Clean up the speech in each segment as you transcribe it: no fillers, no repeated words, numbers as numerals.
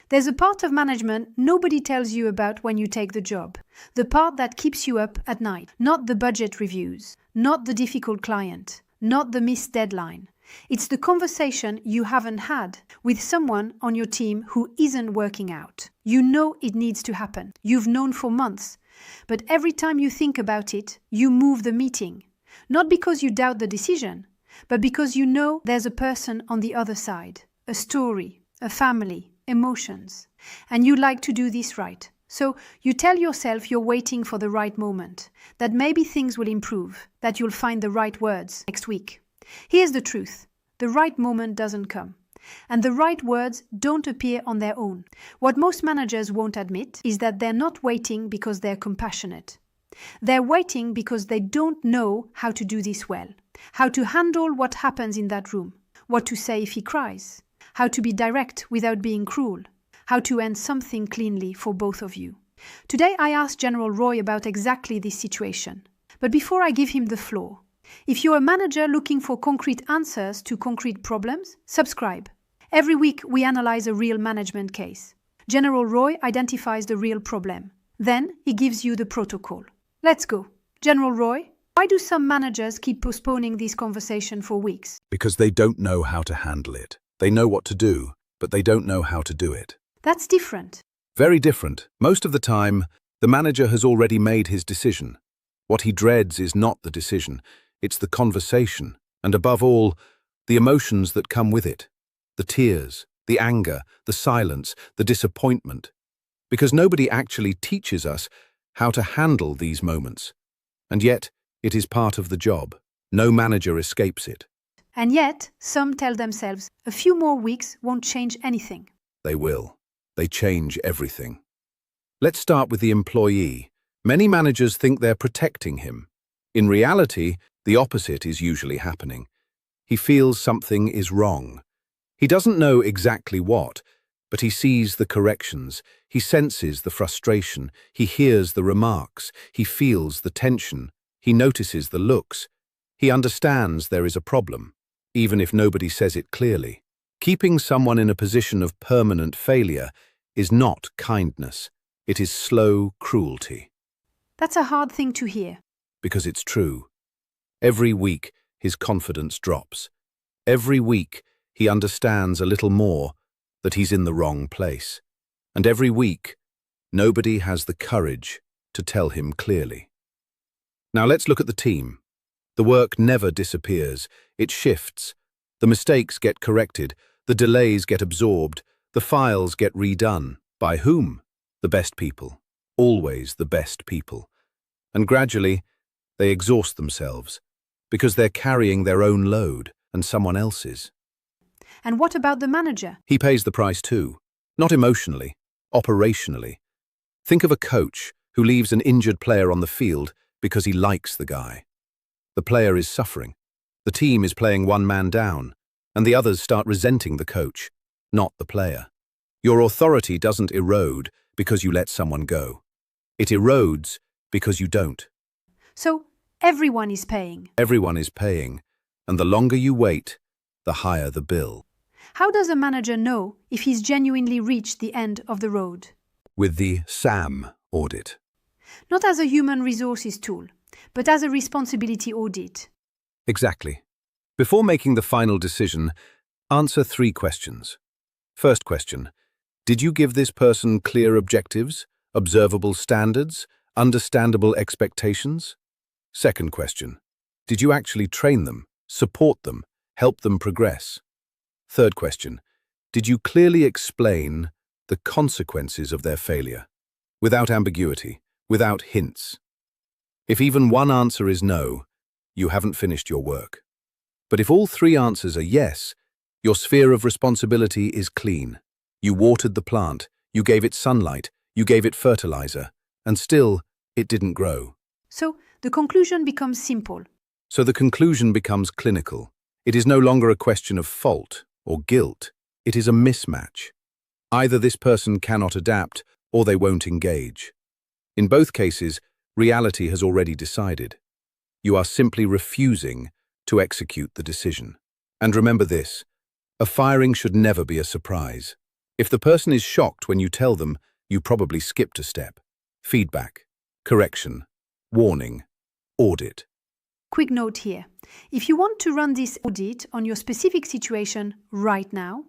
There's a part of management nobody tells you about when you take the job. The part that keeps you up at night. Not the budget reviews, not the difficult client, not the missed deadline. It's the conversation you haven't had with someone on your team who isn't working out. You know it needs to happen. You've known for months. But every time you think about it, you move the meeting. Not because you doubt the decision, but because you know there's a person on the other side. A story, a family, emotions. And you like to do this right. So you tell yourself you're waiting for the right moment, that maybe things will improve, that you'll find the right words next week. Here's the truth. The right moment doesn't come. And the right words don't appear on their own. What most managers won't admit is that they're not waiting because they're compassionate. They're waiting because they don't know how to do this well, how to handle what happens in that room, what to say if he cries, how to be direct without being cruel, how to end something cleanly for both of you. Today I asked General Roy about exactly this situation. But before I give him the floor, if you're a manager looking for concrete answers to concrete problems, subscribe. Every week we analyze a real management case. General Roy identifies the real problem. Then he gives you the protocol. Let's go. General Roy, why do some managers keep postponing this conversation for weeks? Because they don't know how to handle it. They know what to do, but they don't know how to do it. That's different. Very different. Most of the time, the manager has already made his decision. What he dreads is not the decision. It's the conversation, and above all, the emotions that come with it. The tears, the anger, the silence, the disappointment. Because nobody actually teaches us how to handle these moments. And yet, it is part of the job. No manager escapes it. And yet, some tell themselves a few more weeks won't change anything. They will. They change everything. Let's start with the employee. Many managers think they're protecting him. In reality, the opposite is usually happening. He feels something is wrong. He doesn't know exactly what, but he sees the corrections, he senses the frustration, he hears the remarks, he feels the tension, he notices the looks. He understands there is a problem, even if nobody says it clearly. Keeping someone in a position of permanent failure is not kindness. It is slow cruelty. That's a hard thing to hear. Because it's true. Every week, his confidence drops. Every week, he understands a little more that he's in the wrong place. And every week, nobody has the courage to tell him clearly. Now let's look at the team. The work never disappears. It shifts. The mistakes get corrected. The delays get absorbed. The files get redone. By whom? The best people. Always the best people. And gradually, they exhaust themselves because they're carrying their own load and someone else's. And what about the manager? He pays the price too. Not emotionally, operationally. Think of a coach who leaves an injured player on the field because he likes the guy. The player is suffering. The team is playing one man down, and the others start resenting the coach, not the player. Your authority doesn't erode because you let someone go. It erodes because you don't. So everyone is paying. Everyone is paying, and the longer you wait, the higher the bill. How does a manager know if he's genuinely reached the end of the road? With the S.A.M. audit. Not as a human resources tool, but as a responsibility audit. Exactly. Before making the final decision, answer 3 questions. First question, did you give this person clear objectives, observable standards, understandable expectations? Second question, did you actually train them, support them, help them progress? Third question, did you clearly explain the consequences of their failure, without ambiguity, without hints? If even one answer is no, you haven't finished your work. But if all 3 answers are yes, your sphere of responsibility is clean. You watered the plant, you gave it sunlight, you gave it fertilizer, and still, it didn't grow. So the conclusion becomes simple. So the conclusion becomes clinical. It is no longer a question of fault or guilt. It is a mismatch. Either this person cannot adapt or they won't engage. In both cases, reality has already decided. You are simply refusing to execute the decision. And remember this, a firing should never be a surprise. If the person is shocked when you tell them, you probably skipped a step. Feedback, correction, warning, audit. Quick note here. If you want to run this audit on your specific situation right now,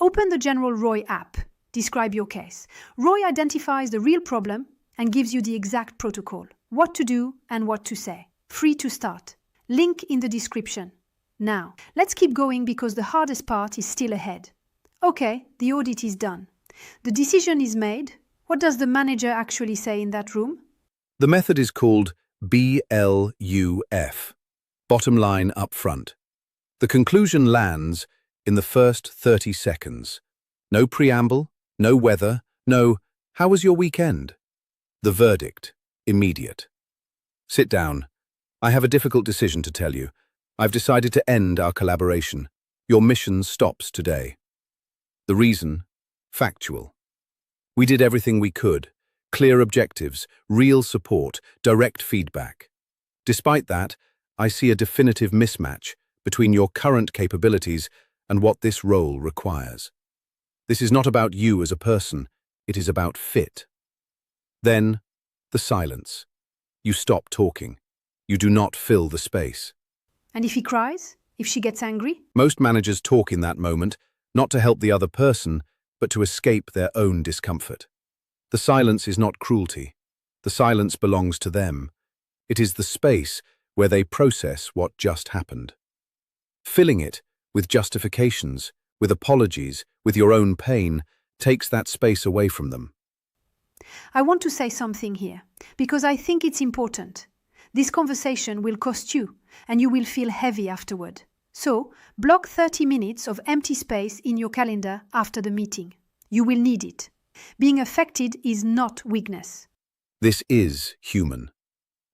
open the general ROI app. Describe your case. ROI identifies the real problem and gives you the exact protocol, what to do and what to say. Free to start. Link in the description. Now, let's keep going because the hardest part is still ahead. Okay, the audit is done. The decision is made. What does the manager actually say in that room? The method is called B.L.U.F, bottom line up front. The conclusion lands in the first 30 seconds. No preamble, no weather, no, how was your weekend? The verdict, immediate. Sit down. I have a difficult decision to tell you. I've decided to end our collaboration. Your mission stops today. The reason? Factual. We did everything we could. Clear objectives, real support, direct feedback. Despite that, I see a definitive mismatch between your current capabilities and what this role requires. This is not about you as a person, it is about fit. Then, the silence. You stop talking. You do not fill the space. And if he cries? If she gets angry? Most managers talk in that moment, not to help the other person, but to escape their own discomfort. The silence is not cruelty. The silence belongs to them. It is the space where they process what just happened. Filling it with justifications, with apologies, with your own pain, takes that space away from them. I want to say something here, because I think it's important. This conversation will cost you, and you will feel heavy afterward. So, block 30 minutes of empty space in your calendar after the meeting. You will need it. Being affected is not weakness. This is human.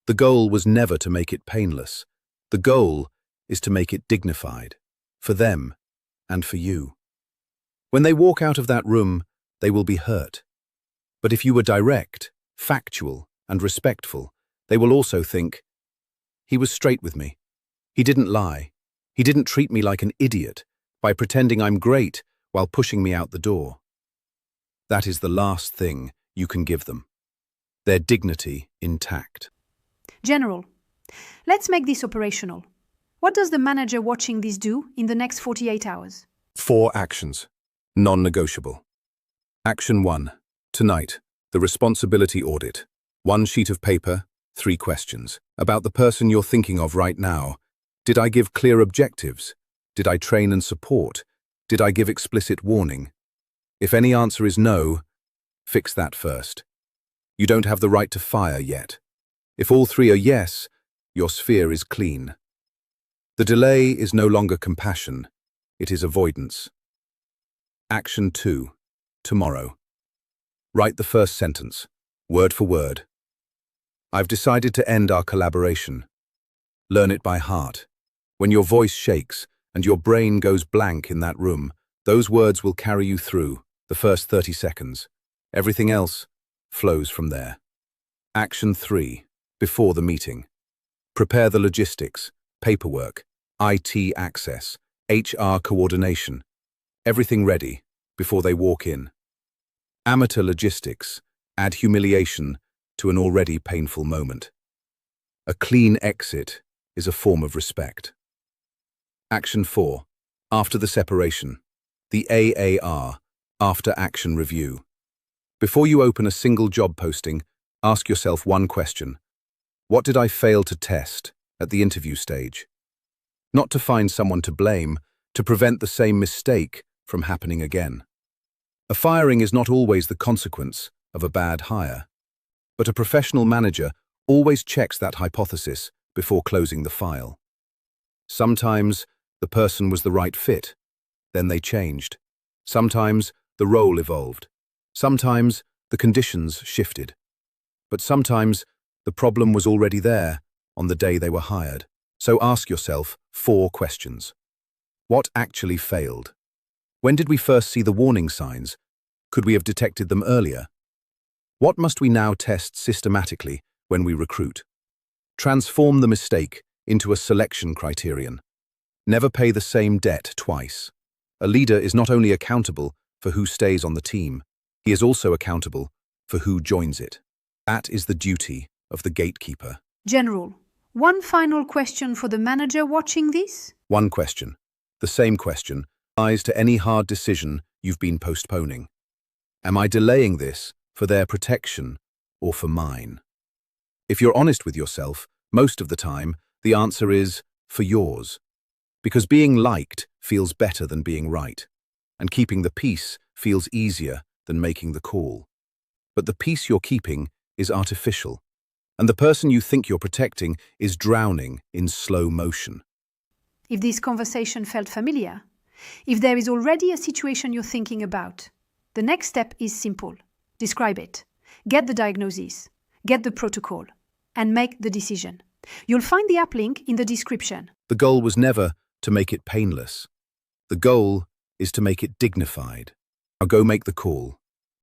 The goal was never to make it painless. The goal is to make it dignified, for them and for you. When they walk out of that room, they will be hurt. But if you were direct, factual, and respectful, they will also think, he was straight with me. He didn't lie. He didn't treat me like an idiot by pretending I'm great while pushing me out the door. That is the last thing you can give them. Their dignity intact. General, let's make this operational. What does the manager watching this do in the next 48 hours? 4 actions, non-negotiable. Action 1. Tonight, the responsibility audit. 1 sheet of paper, 3 questions. About the person you're thinking of right now. Did I give clear objectives? Did I train and support? Did I give explicit warning? If any answer is no, fix that first. You don't have the right to fire yet. If all 3 are yes, your sphere is clean. The delay is no longer compassion, it is avoidance. Action 2. Tomorrow. Write the first sentence, word for word. I've decided to end our collaboration. Learn it by heart. When your voice shakes and your brain goes blank in that room, those words will carry you through the first 30 seconds. Everything else flows from there. Action 3. Before the meeting. Prepare the logistics, paperwork, IT access, HR coordination. Everything ready before they walk in. Amateur logistics add humiliation to an already painful moment. A clean exit is a form of respect. Action 4. After the separation. The A.A.R, After Action Review. Before you open a single job posting, ask yourself one question. What did I fail to test at the interview stage? Not to find someone to blame, to prevent the same mistake from happening again. A firing is not always the consequence of a bad hire, but a professional manager always checks that hypothesis before closing the file. Sometimes the person was the right fit, then they changed. Sometimes the role evolved. Sometimes the conditions shifted. But sometimes the problem was already there on the day they were hired. So ask yourself 4 questions. What actually failed? When did we first see the warning signs? Could we have detected them earlier? What must we now test systematically when we recruit? Transform the mistake into a selection criterion. Never pay the same debt twice. A leader is not only accountable for who stays on the team. He is also accountable for who joins it. That is the duty of the gatekeeper. General, one final question for the manager watching this? One question. The same question applies to any hard decision you've been postponing. Am I delaying this for their protection or for mine? If you're honest with yourself, most of the time, the answer is for yours. Because being liked feels better than being right, and keeping the peace feels easier than making the call. But the peace you're keeping is artificial, and the person you think you're protecting is drowning in slow motion. If this conversation felt familiar, if there is already a situation you're thinking about, the next step is simple. Describe it. Get the diagnosis, get the protocol, and make the decision. You'll find the app link in the description. The goal was never to make it painless. The goal is to make it dignified. Now go make the call.